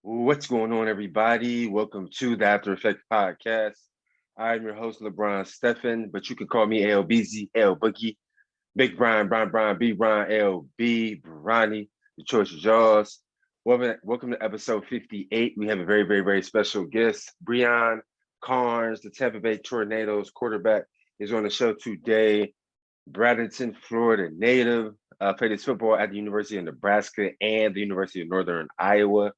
What's going on, everybody? Welcome to the After Effect Podcast. I'm your host, LeBron Stephen, but you can call me LBZ, L Boogie, Big Brian, B Brian, LB, Bronny. The choice is yours. Welcome to episode 58. We have a very special guest. Brion Carnes, the Tampa Bay Tornadoes quarterback, is on the show today. Bradenton, Florida native, played his football at the University of Nebraska and the University of Northern Iowa.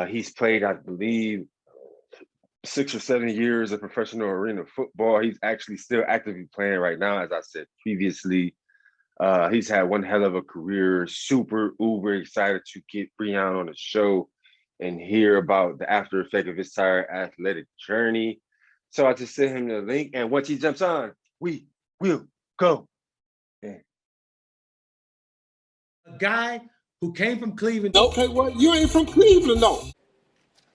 He's played, I believe, 6 or 7 years of professional arena football. He's actually still actively playing right now, as I said previously. He's had one hell of a career. Super uber excited to get Brion on the show and hear about the after effect of his entire athletic journey. So I just sent him the link, and once he jumps on, we will go. A guy who came from Cleveland. Okay, well, you ain't from Cleveland, no.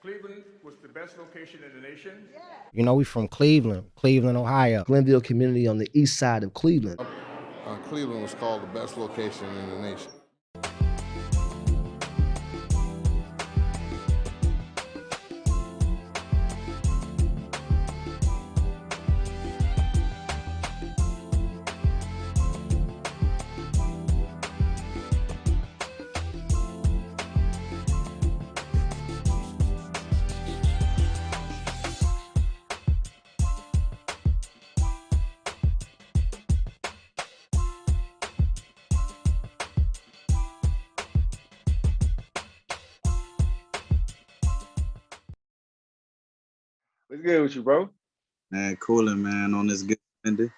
Cleveland was the best location in the nation. You know, we from Cleveland, Ohio. Glenville community on the east side of Cleveland. Cleveland was called the best location in the nation. What's good with you, bro? Man, cooling, man, on this good Sunday.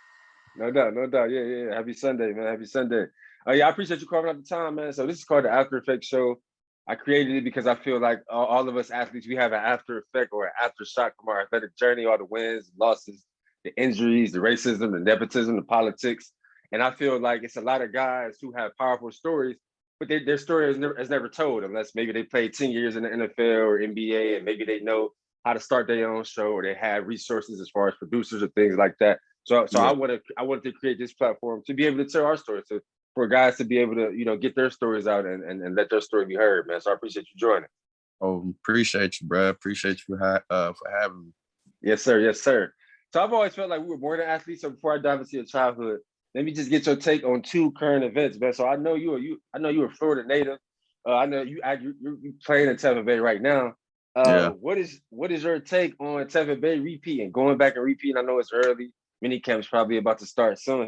No doubt. Yeah. Happy Sunday, man. Happy Sunday. Yeah, I appreciate you carving out the time, man. So this is called the After Effect Show. I created it because I feel like all of us athletes, we have an after effect or an aftershock from our athletic journey, all the wins, losses, the injuries, the racism, the nepotism, the politics. And I feel like it's a lot of guys who have powerful stories, but their story is never told unless maybe they played 10 years in the NFL or NBA and maybe they know how to start their own show or they have resources as far as producers or things like that. So yeah. I wanted to create this platform to be able to tell our story, for guys to be able to, get their stories out and let their story be heard, man. So I appreciate you joining. Oh, appreciate you, bro. Appreciate you for having me. Yes, sir. So I've always felt like we were born athletes. So before I dive into your childhood, let me just get your take on two current events, man. So I know you're a Florida native. I know you're playing in Tampa Bay right now. Yeah. What is your take on Tampa Bay going back and repeating? I know it's early. Mini camp's probably about to start soon.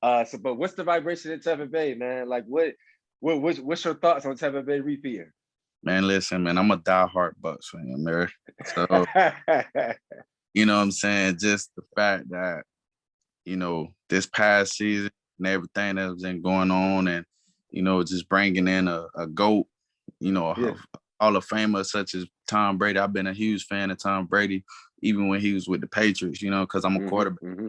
But what's the vibration in Tampa Bay, man? Like what's your thoughts on Tampa Bay repeating? Man, listen, man, I'm a diehard Bucks fan, man. So you know what I'm saying? Just the fact that, this past season and everything that's been going on and, just bringing in a GOAT, Hall of Famer such as Tom Brady. I've been a huge fan of Tom Brady, even when he was with the Patriots, because I'm a quarterback. Mm-hmm.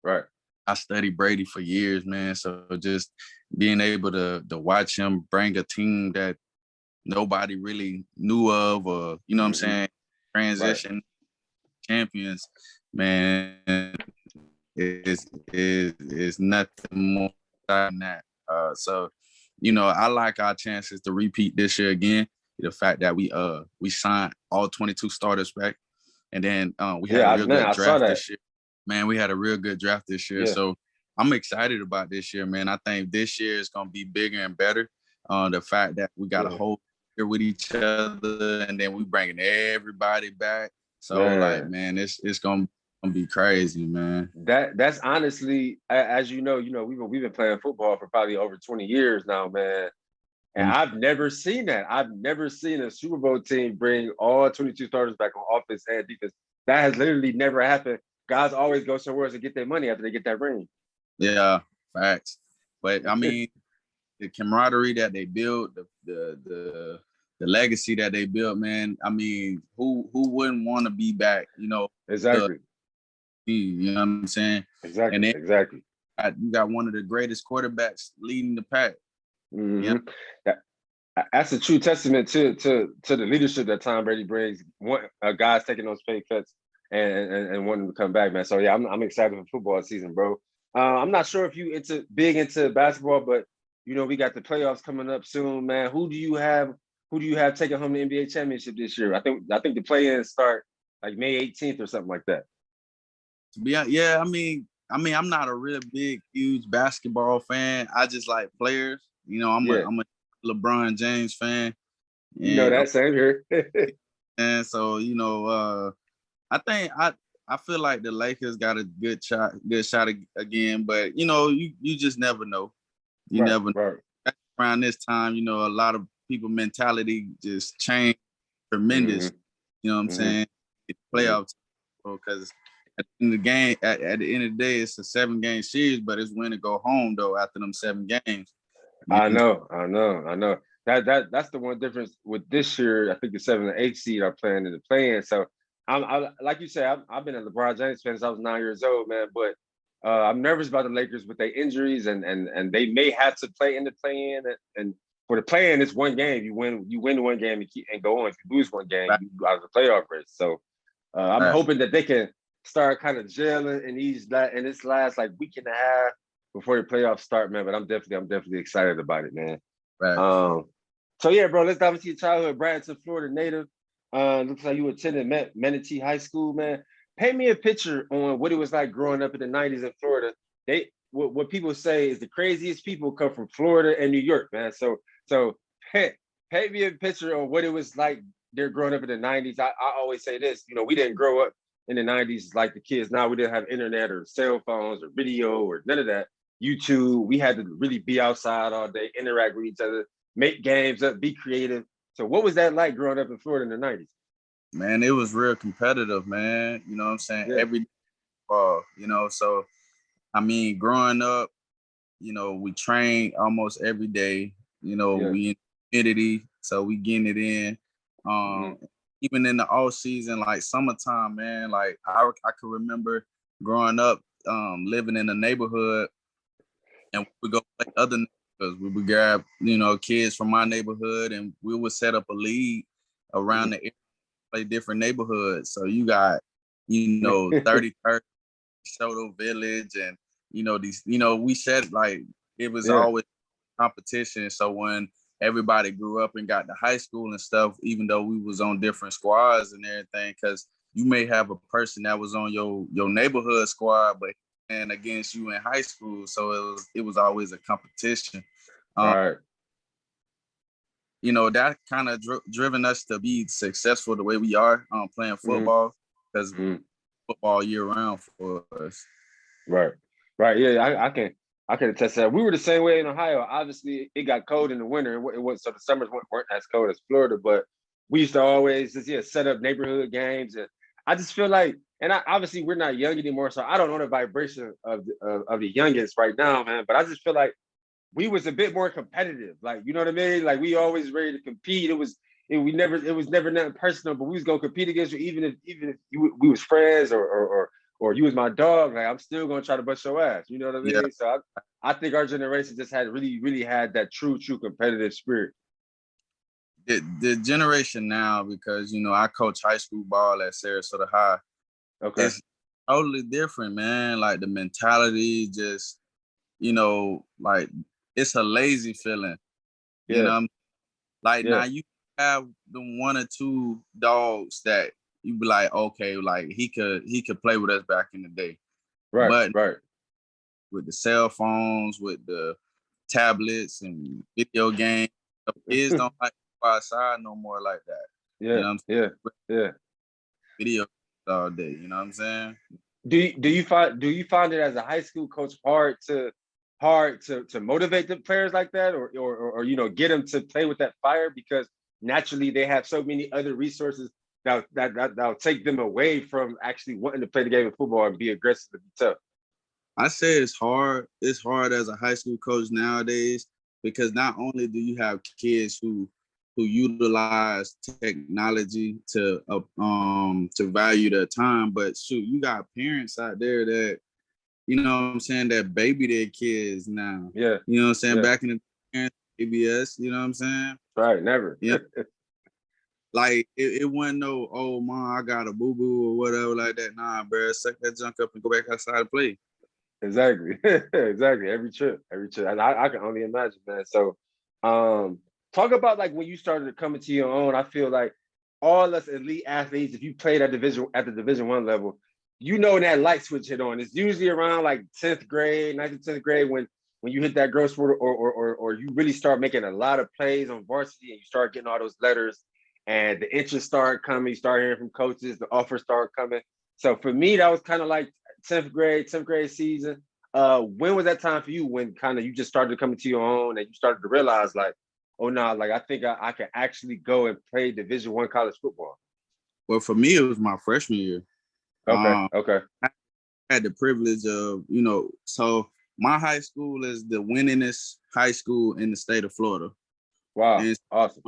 Right. I studied Brady for years, man. So just being able to watch him bring a team that nobody really knew of or, what I'm saying, transition champions, man, is nothing more than that. So, I like our chances to repeat this year again. The fact that we signed all 22 starters back, and then we had a real good draft this year. Man, we had a real good draft this year. Yeah. So I'm excited about this year, man. I think this year is going to be bigger and better. The fact that we got a whole year with each other, and then we bringing everybody back. So man, it's going to be crazy, man. That's honestly, as you know, we've been playing football for probably over 20 years now, man. And I've never seen that. I've never seen a Super Bowl team bring all 22 starters back on offense and defense. That has literally never happened. Guys always go somewhere else to get their money after they get that ring. Yeah, facts. But I mean, the camaraderie that they built, the legacy that they built, man. I mean, who wouldn't want to be back? Exactly. You know what I'm saying? Exactly. And then exactly. You got one of the greatest quarterbacks leading the pack. Mm-hmm. Yeah. That's a true testament to the leadership that Tom Brady brings. Guys taking those pay cuts and wanting to come back, man. So yeah, I'm excited for football season, bro. I'm not sure if you big into basketball, but we got the playoffs coming up soon, man. Who do you have who do you have taking home the NBA championship this year? I think the play-ins start like May 18th or something like that. Yeah, I mean, I'm not a real big, huge basketball fan. I just like players. You know, I'm a LeBron James fan. You know that, same here. And so, you know, I feel like the Lakers got a good shot again, but you know, you just never know. You never know. Around this time, you know, a lot of people mentality just changed tremendous. You know what I'm saying? Playoffs, because at the end of the game, at the end of the day, it's a 7-game series, but it's win to go home though after them 7 games. I know. That's the one difference with this year. I think the 7 and 8 seed are playing in the play-in. So I like you said, I've been a LeBron James fan since I was 9 years old, man. But I'm nervous about the Lakers with their injuries, and they may have to play in the play-in. And for the play-in, it's one game. You win one game and go on. If you lose one game, you go out of the playoff race. So I'm hoping that they can start kind of gelling in this last like week and a half before the playoffs start, man. But I'm definitely excited about it, man. Right. So yeah, bro, let's dive into your childhood. Bradenton, Florida native. Looks like you attended Manatee High School, man. Paint me a picture on what it was like growing up in the 90s in Florida. What people say is the craziest people come from Florida and New York, man. So paint me a picture on what it was like there growing up in the 90s. I always say this, you know, we didn't grow up in the 90s like the kids now. We didn't have internet or cell phones or video or none of that. YouTube, we had to really be outside all day, interact with each other, make games up, be creative. So what was that like growing up in Florida in the 90s? Man, it was real competitive, man. You know what I'm saying? Yeah. Every fall, you know. So I mean, growing up, you know, we trained almost every day. You know, we in humidity, so we getting it in. Even in the off season, like summertime, man. Like I could remember growing up, living in a neighborhood, and we would go play other neighborhoods. We would grab, you know, kids from my neighborhood, and we would set up a league around the area, play different neighborhoods. So you got, you know, 33rd Soto Village, and you know these, you know, we said like it was always competition. So when everybody grew up and got to high school and stuff, even though we was on different squads and everything, because you may have a person that was on your neighborhood squad, but and against you in high school, so it was always a competition. Right. You know, that kind of driven us to be successful the way we are playing football, because football year round for us. Right. Yeah, I can attest to that. We were the same way in Ohio. Obviously, it got cold in the winter. It was, so the summers weren't as cold as Florida, but we used to always just set up neighborhood games. And I just feel like, and obviously we're not young anymore, so I don't know the vibration of the youngest right now, man. But I just feel like we was a bit more competitive. Like, you know what I mean? Like we always ready to compete. It was never nothing personal, but we was gonna compete against you, even if we was friends or you was my dog. Like I'm still gonna try to bust your ass. You know what I mean? Yeah. So I think our generation just had really had that true competitive spirit. The generation now, because you know I coach high school ball at Sarasota High. Okay. It's totally different, man. Like the mentality, just, you know, like it's a lazy feeling. Yeah. You know, like now you have the 1 or 2 dogs that you be like, okay, like he could play with us back in the day. Right. With the cell phones, with the tablets and video games, kids don't like to go outside no more like that. Yeah. You know what I'm saying? Yeah. Video all day. You know what I'm saying? Do you find it as a high school coach hard to motivate the players like that, or you know, get them to play with that fire, because naturally they have so many other resources that'll take them away from actually wanting to play the game of football and be aggressive and be tough? I say it's hard. It's hard as a high school coach nowadays, because not only do you have kids who utilize technology to value their time, but shoot, you got parents out there that, you know what I'm saying, that baby their kids now. Yeah. You know what I'm saying? Back in the ABS, you know what I'm saying? Right, never. Yeah. Like it wasn't no, oh mom, I got a boo-boo or whatever like that. Nah, bro, suck that junk up and go back outside and play. Exactly. Exactly. Every trip. And I can only imagine, man. So talk about like when you started coming to your own. I feel like all us elite athletes, if you played at the Division 1 level, you know that light switch hit on. It's usually around like 10th grade, 9th and 10th grade when you hit that growth spurt or you really start making a lot of plays on varsity and you start getting all those letters and the interest start coming, you start hearing from coaches, the offers start coming. So for me, that was kind of like 10th grade season. When was that time for you when kind of you just started coming to your own and you started to realize like, oh no, like I think I can actually go and play Division 1 college football? Well, for me, it was my freshman year. Okay. I had the privilege of, so my high school is the winningest high school in the state of Florida. Wow, and awesome.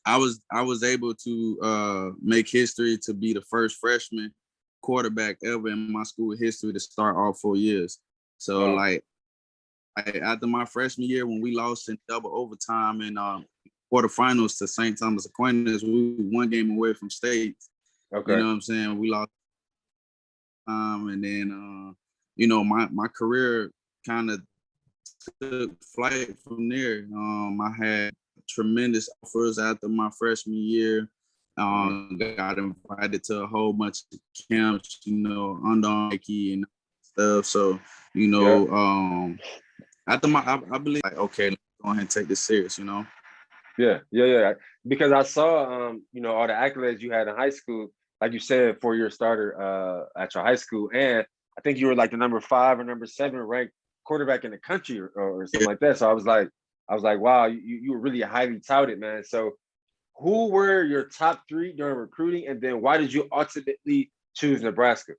I was able to make history to be the first freshman quarterback ever in my school history to start all 4 years. So like after my freshman year, when we lost in double overtime in quarterfinals to St. Thomas Aquinas, we were 1 game away from state. Okay. You know what I'm saying? We lost and then my career kind of took flight from there. I had tremendous offers after my freshman year. Got invited to a whole bunch of camps, under Nike and stuff. So, after I believe, like, okay, let's go ahead and take this serious, Yeah. Because I saw, all the accolades you had in high school. Like you said, 4-year starter at your high school, and I think you were like the number 5 or number 7 ranked quarterback in the country or something like that. So I was like, wow, you were really highly touted, man. So who were your top 3 during recruiting, and then why did you ultimately choose Nebraska?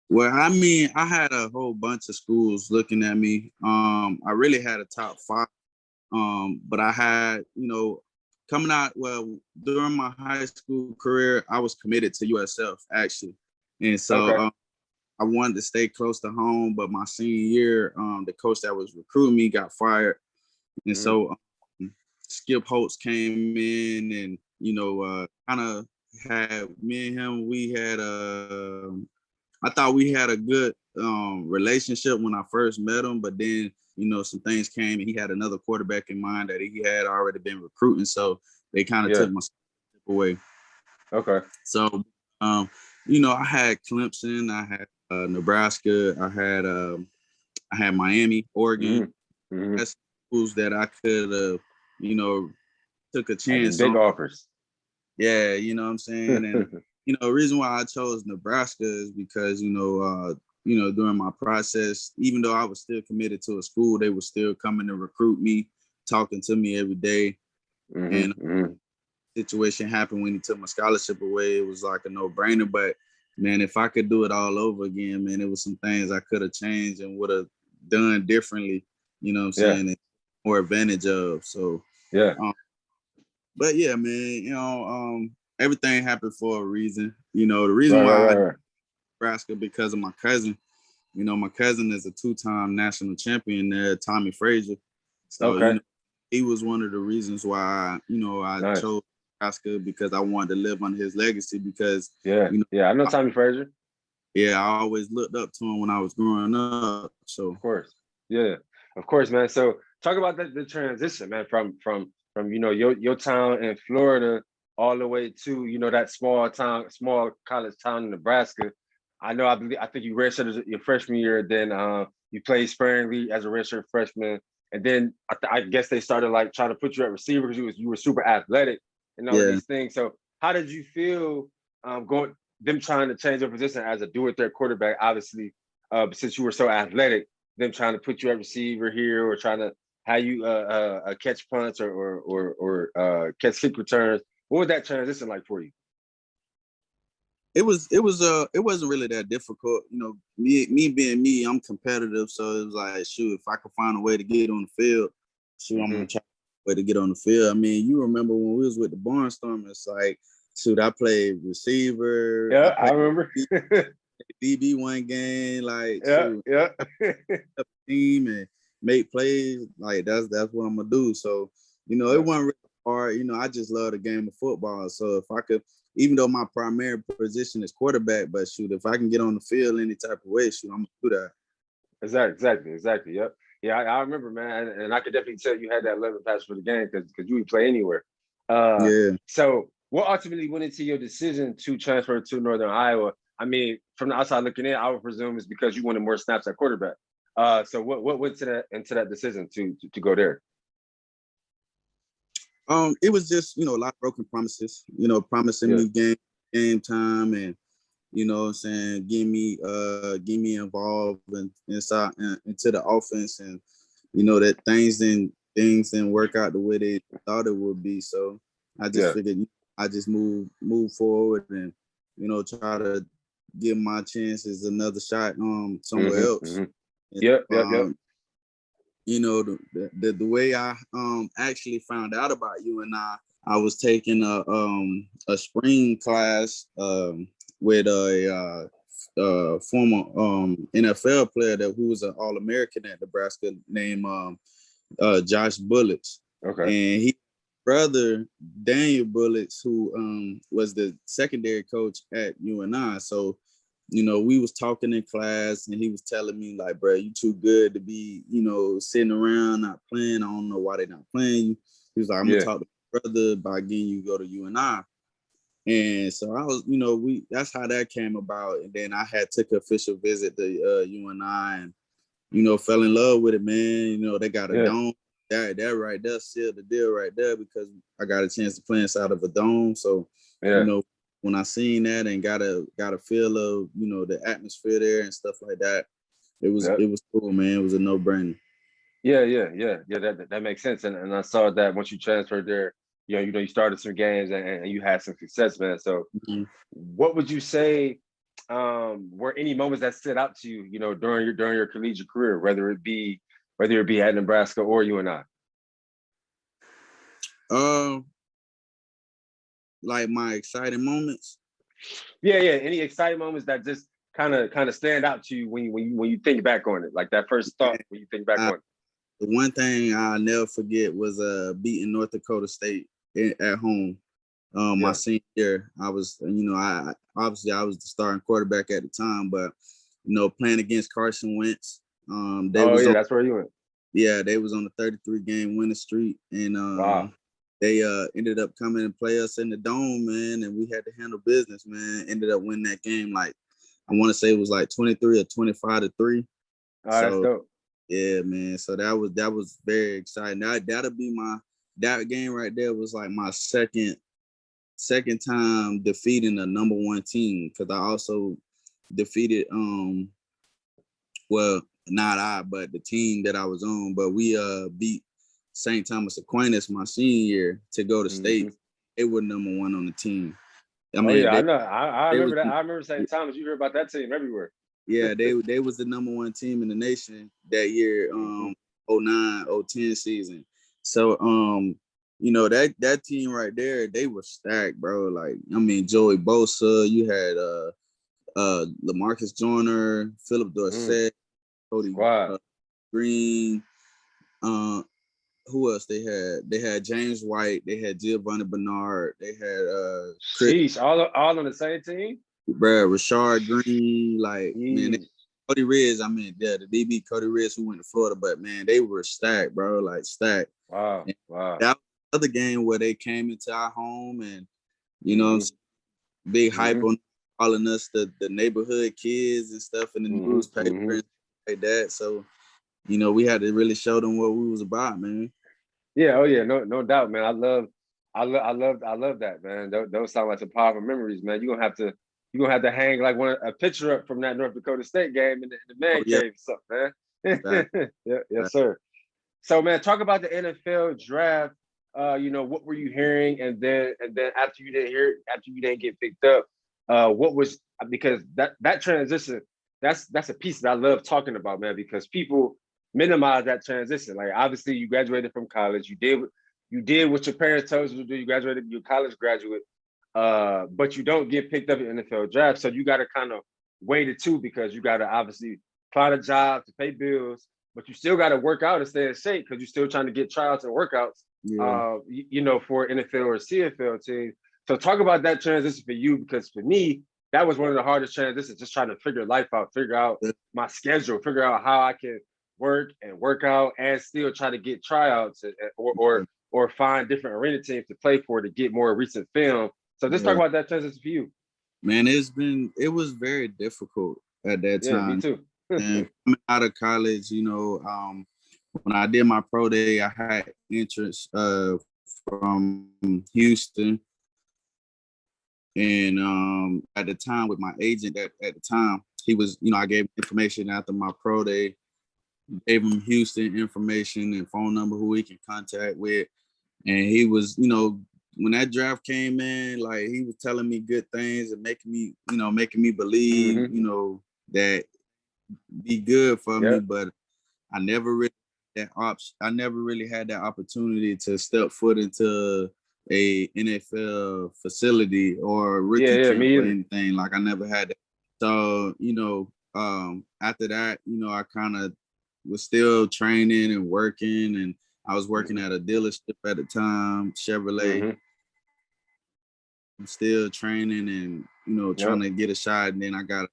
Well, I mean, I had a whole bunch of schools looking at me. I really had a top 5, but I had, coming out, during my high school career, I was committed to USF actually. And so I wanted to stay close to home, but my senior year, the coach that was recruiting me got fired. And so Skip Holtz came in and, kind of had me and him, we had I thought we had a good relationship when I first met him, but then, some things came and he had another quarterback in mind that he had already been recruiting. So they kind of took my step away. Okay. So, I had Clemson, I had Nebraska, I had Miami, Oregon. That's schools that I could have, took a chance big on. offers. Yeah, you know what I'm saying? And, the reason why I chose Nebraska is because, during my process, even though I was still committed to a school, they were still coming to recruit me, talking to me every day. And situation happened when he took my scholarship away. It was like a no-brainer. But, man, if I could do it all over again, man, it was some things I could have changed and would have done differently, you know what I'm saying, and more advantage of. So, but, yeah, man, everything happened for a reason. The reason why I Nebraska because of my cousin. My cousin is a 2-time national champion there, Tommy Frazier. So he was one of the reasons why I chose Nebraska, because I wanted to live on his legacy. Because I know Tommy Frazier. Yeah, I always looked up to him when I was growing up. So of course, man. So talk about the transition, man, from your town in Florida all the way to that small college town in Nebraska. I think you redshirted your freshman year, then you played sparingly as a redshirt freshman, and then I guess they started like trying to put you at receiver because you were super athletic and all of these things. So how did you feel them trying to change your position as a do-it-there quarterback? Obviously, since you were so athletic, them trying to put you at receiver here or trying to have you catch punts or catch kick returns. What was that transition like for you? It wasn't really that difficult. Me being me, I'm competitive. So it was like, shoot, if I could find a way to get on the field, I'm going to try a way to get on the field. I mean, you remember when we was with the Barnstormers, like, shoot, I played receiver. Yeah, I remember. DB one game, like, team and make plays. Like, that's what I'm going to do. So, it wasn't really hard. I just love the game of football. So if I could, even though my primary position is quarterback, but shoot, if I can get on the field any type of way, shoot, I'm gonna do that. Exactly. Yep. I remember, man, and I could definitely tell you had that love and passion for the game because you would play anywhere. Yeah. So what ultimately went into your decision to transfer to Northern Iowa? I mean, from the outside looking in, I would presume it's because you wanted more snaps at quarterback. So what went into that decision to go there? It was just, a lot of broken promises, promising me game time and, what I'm saying, get me involved and inside into the offense, and that things didn't work out the way they thought it would be. So I just figured I just move forward and try to give my chances another shot somewhere else. Yep. The way I actually found out about you and I was taking a spring class with a former NFL player who was an All-American at Nebraska named Josh Bullets. Okay. And he brother Daniel Bullets, who was the secondary coach at UNI. So we was talking in class and he was telling me like, bro, you too good to be, sitting around not playing. I don't know why they're not playing you. He was like, I'm gonna talk to my brother about getting you to go to UNI. And so I was, that's how that came about. And then I had took an official visit to UNI and, fell in love with it, man. They got a dome. That right there sealed the deal right there because I got a chance to play inside of a dome. So, when I seen that and got a feel of, the atmosphere there and stuff like that, it was cool, man. It was a no-brainer. Yeah. That makes sense. And I saw that once you transferred there, you started some games and you had some success, man. So what would you say were any moments that stood out to you, during your collegiate career, whether it be at Nebraska or UNI? Like my exciting moments. Yeah. Any exciting moments that just kind of stand out to you when you think back on it, like that first thought when you think back on it. The one thing I'll never forget was beating North Dakota State at home. My senior year, I was, I obviously I was the starting quarterback at the time, but playing against Carson Wentz. That's where you went. Yeah, they was on a 33 game winning streak, and they ended up coming and play us in the dome, man, and we had to handle business, man. Ended up winning that game, like I want to say it was like 23 or 25-3. Oh, that's dope. Yeah, man. So that was very exciting. That'll be that game right there was like my second time defeating a number one team, because I also defeated well, not I, but the team that I was on, but we beat St. Thomas Aquinas my senior year to go to state. They were number one on the team. I know. I remember that. I remember St. Thomas. You hear about that team everywhere. Yeah, they was the number one team in the nation that year, 09, 010 season. So that team right there, they were stacked, bro. Like, I mean, Joey Bosa, you had LaMarcus Joyner, Philip Dorsett, Cody Green, who else they had? They had James White, they had Giovanni Bernard, they had Chris. all on the same team? Bro, Rashard Green, like, man, Cody Ridge, I mean, the DB Cody Ridge who went to Florida, but man, they were stacked, bro, like stacked. Wow. That was another game where they came into our home and, big hype on calling us the neighborhood kids and stuff in the newspaper and like that. So, we had to really show them what we was about, man. Yeah, no doubt, man. I love that, man. Those sound like some powerful memories, man. You're gonna have to hang like a picture up from that North Dakota State game in the man cave or something, man. Yes, sir. So, man, talk about the NFL draft. What were you hearing, and then after you didn't hear it, after you didn't get picked up, what was, because that transition, that's a piece that I love talking about, man, because people minimize that transition. Like, obviously you graduated from college, you did what your parents told you to do, you graduated, you're a college graduate, but you don't get picked up in the NFL draft. So you got to kind of wait it too, because you got to obviously apply a job to pay bills, but you still got to work out and stay in shape because you're still trying to get tryouts and workouts, for NFL or CFL teams. So talk about that transition for you, because for me, that was one of the hardest transitions, just trying to figure life out, figure out my schedule, figure out how I can, work and work out and still try to get tryouts or find different arena teams to play for to get more recent film. So just talk about that transition for you. Man, it was very difficult at that Yeah, time. me too. And coming out of college, when I did my pro day, I had interest from Houston. And at the time with my agent at the time, he was, I gave information after my pro day, gave him Houston information and phone number who he can contact with. And he was, when that draft came in, like he was telling me good things and making me believe, that be good for me. But I never really had that opportunity to step foot into a NFL facility or rookie camp or anything. Like I never had that. So, after that, I kind of was still training and working, and I was working at a dealership at the time, Chevrolet. I'm still training and, trying to get a shot. And then I got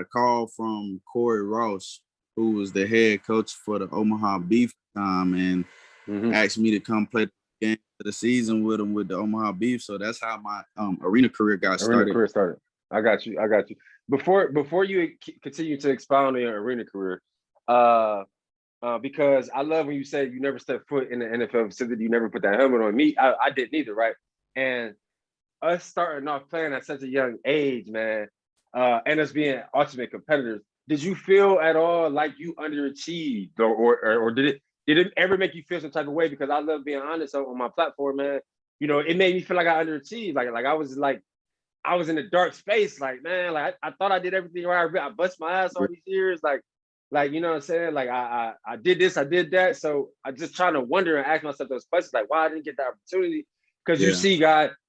a call from Corey Ross, who was the head coach for the Omaha Beef time, and asked me to come play the game of the season with him with the Omaha Beef. So that's how my arena career started. I got you. Before you continue to expound on your arena career, because I love when you say you never stepped foot in the NFL facility, you never put that helmet on. Me, I didn't either, right? And us starting off playing at such a young age, man, and us being ultimate competitors, did you feel at all like you underachieved, or did it ever make you feel some type of way? Because I love being honest on my platform, man. It made me feel like I underachieved, like I was in a dark space, like, man, like I thought I did everything right. I bust my ass all these years, like you know what I'm saying? Like I did this, I did that. So I just trying to wonder and ask myself those questions, like why I didn't get the opportunity. Because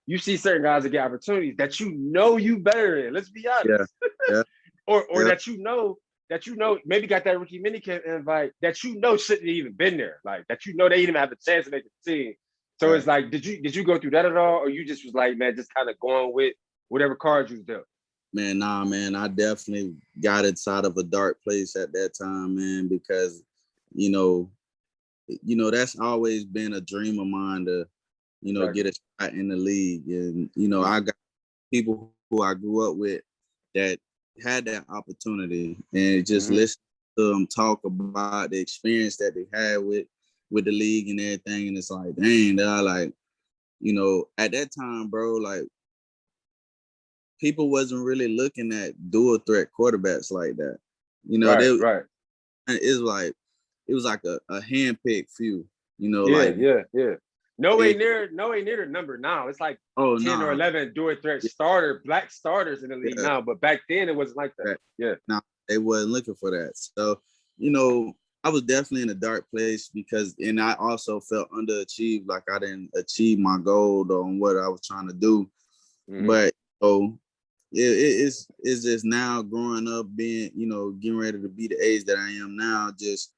you see certain guys that get opportunities that you better in. Let's be honest. Yeah. or that maybe got that rookie minicamp invite that shouldn't even been there. Like that they didn't even have a chance to make the team. So it's like, did you go through that at all? Or you just was like, man, just kind of going with whatever cards you was dealt? Man, nah, man, I definitely got inside of a dark place at that time, man, because, that's always been a dream of mine to, get a shot in the league. And, I got people who I grew up with that had that opportunity, and just listen to them talk about the experience that they had with the league and everything. And it's like, dang, like, at that time, bro, like, people wasn't really looking at dual threat quarterbacks like that. Right. It was like a handpicked few, Yeah. No way near the number now. It's like 10 or 11 dual threat black starters in the league now. But back then it wasn't like that. Yeah. No, they wasn't looking for that. So, I was definitely in a dark place and I also felt underachieved, like I didn't achieve my goal on what I was trying to do. But it's just now growing up, being, getting ready to be the age that I am now, just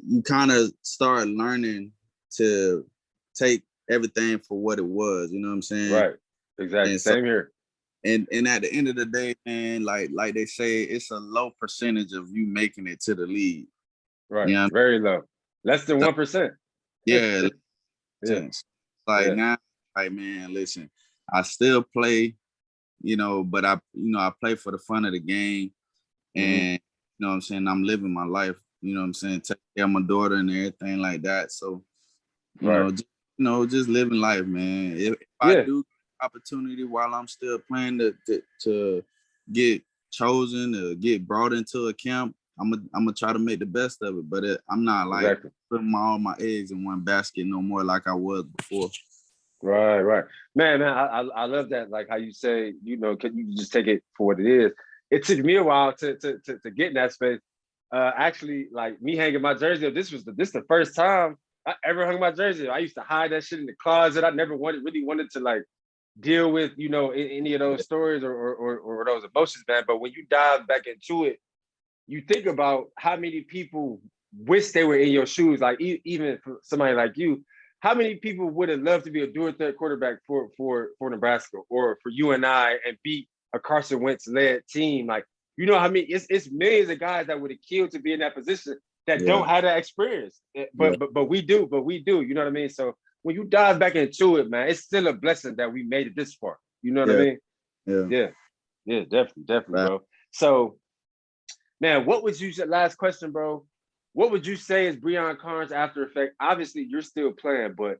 you kind of start learning to take everything for what it was, you know what I'm saying? Right. Exactly. Same here. And at the end of the day, man, like they say, it's a low percentage of you making it to the league. Right. You know? Very low. Less than 1%. Yeah. Now, like, man, listen, I still play, but I play for the fun of the game. And, you know what I'm saying, I'm living my life, you know what I'm saying, take care of my daughter and everything like that. So, just living life, man. If I do opportunity while I'm still playing to get chosen, to get brought into a camp, I'm gonna try to make the best of it. But I'm not like putting all my eggs in one basket no more like I was before. Right. Man, I love that. Like how you say, can you just take it for what it is? It took me a while to get in that space. Actually, like me hanging my jersey up, this the first time I ever hung my jersey. I used to hide that shit in the closet. I never really wanted to like deal with, any of those stories or those emotions, man. But when you dive back into it, you think about how many people wish they were in your shoes. Like even for somebody like you, how many people would have loved to be a dual threat quarterback for Nebraska or for you and I and beat a Carson Wentz led team? Like You know what I mean? It's millions of guys that would have killed to be in that position that don't have that experience. But we do, you know what I mean? So when you dive back into it, man, it's still a blessing that we made it this far. You know what I mean? Yeah, definitely, bro. So, man, what would you say, last question, bro? What would you say is Brion Carnes after effect? Obviously, you're still playing, but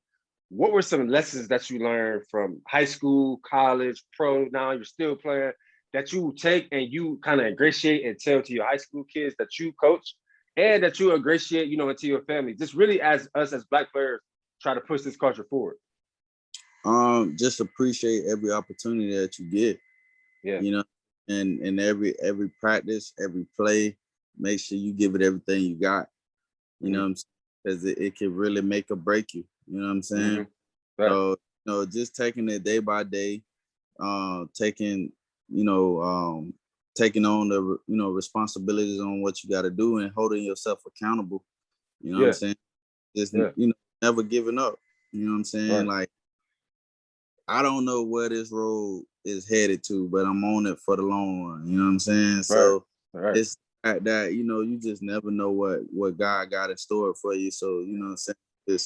what were some lessons that you learned from high school, college, pro, now you're still playing, that you take and you kind of ingratiate and tell to your high school kids that you coach and that you ingratiate, you know, into your family, just really as us as Black players try to push this culture forward? Just appreciate every opportunity that you get. Yeah. You know, and every practice, every play, make sure you give it everything you got. You know what I'm saying? Because it can really make or break you. You know what I'm saying? Right. So, you know, just taking it day by day, taking on the, you know, responsibilities on what you got to do and holding yourself accountable. You know what I'm saying? Just, you know, never giving up. You know what I'm saying? Like, I don't know where this road is headed to, but I'm on it for the long run. You know what I'm saying? So it's that, you know, you just never know what God got in store for you. So, you know what I'm saying?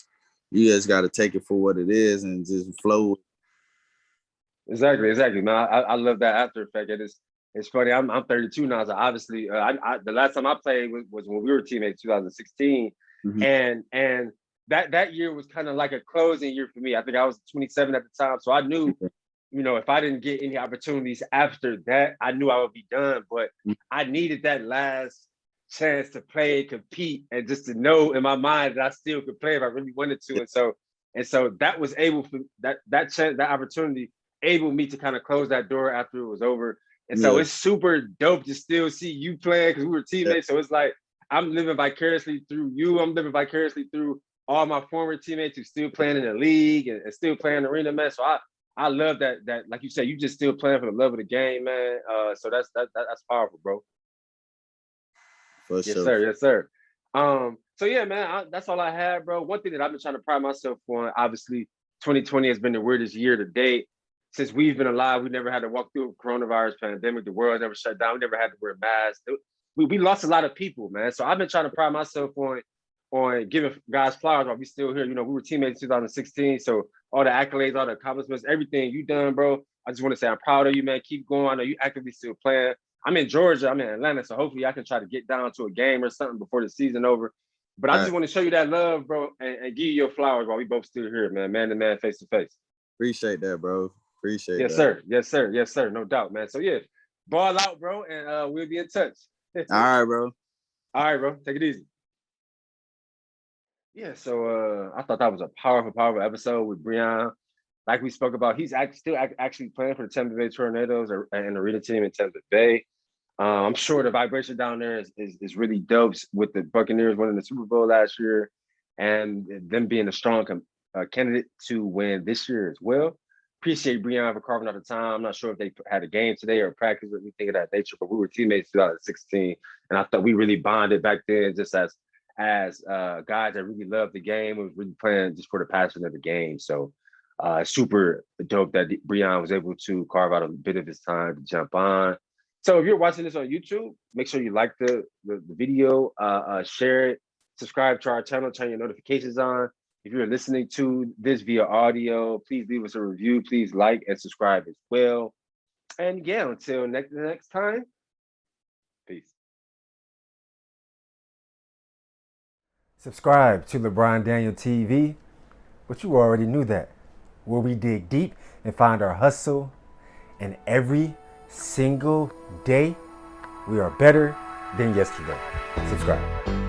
You just got to take it for what it is and just flow. Exactly. Man, I love that after effect. It's funny. I'm 32 now, so obviously, the last time I played was when we were teammates, 2016, and that year was kind of like a closing year for me. I think I was 27 at the time, so I knew, you know, if I didn't get any opportunities after that, I knew I would be done. But I needed that last chance to play, compete, and just to know in my mind that I still could play if I really wanted to. And so that was able for that chance, that opportunity, able me to kind of close that door after it was over. And so it's super dope to still see you playing because we were teammates. So it's like I'm living vicariously through you. I'm living vicariously through all my former teammates who still playing in the league and still playing arena, man. So I love that like you said, you just still playing for the love of the game, man. So that's powerful, bro. For yes, sure. Yes, sir. So yeah, man, that's all I had, bro. One thing that I've been trying to pride myself on, obviously, 2020 has been the weirdest year to date. Since we've been alive, we never had to walk through a coronavirus pandemic. The world never shut down. We never had to wear masks. We lost a lot of people, man. So I've been trying to pride myself on giving guys flowers while we still here. You know, we were teammates in 2016. So all the accolades, all the accomplishments, everything you done, bro. I just want to say I'm proud of you, man. Keep going. I know you actively still playing. I'm in Georgia. I'm in Atlanta. So hopefully I can try to get down to a game or something before the season over. But I just want to show you that love, bro, and give you your flowers while we both still here, man to man, face to face. Appreciate that, bro. Appreciate yes, that. Yes, sir. No doubt, man. So yeah, ball out, bro, and we'll be in touch. All right, bro. All right, bro. Take it easy. Yeah, so I thought that was a powerful episode with Brion. Like we spoke about, he's still actually playing for the Tampa Bay Tornadoes and the arena team in Tampa Bay. I'm sure the vibration down there is really dope with the Buccaneers winning the Super Bowl last year and them being a strong candidate to win this year as well. Appreciate Brion for carving out the time. I'm not sure if they had a game today or practice or anything of that nature, but we were teammates in 2016, and I thought we really bonded back then, just as guys that really loved the game and was really playing just for the passion of the game. So super dope that Brion was able to carve out a bit of his time to jump on. So if you're watching this on YouTube, make sure you like the video, share it, subscribe to our channel, turn your notifications on. If you're listening to this via audio, please leave us a review. Please like and subscribe as well. And yeah, until next time, peace. Subscribe to LeBron Daniel TV, but you already knew that, where we dig deep and find our hustle, and every single day we are better than yesterday. Subscribe.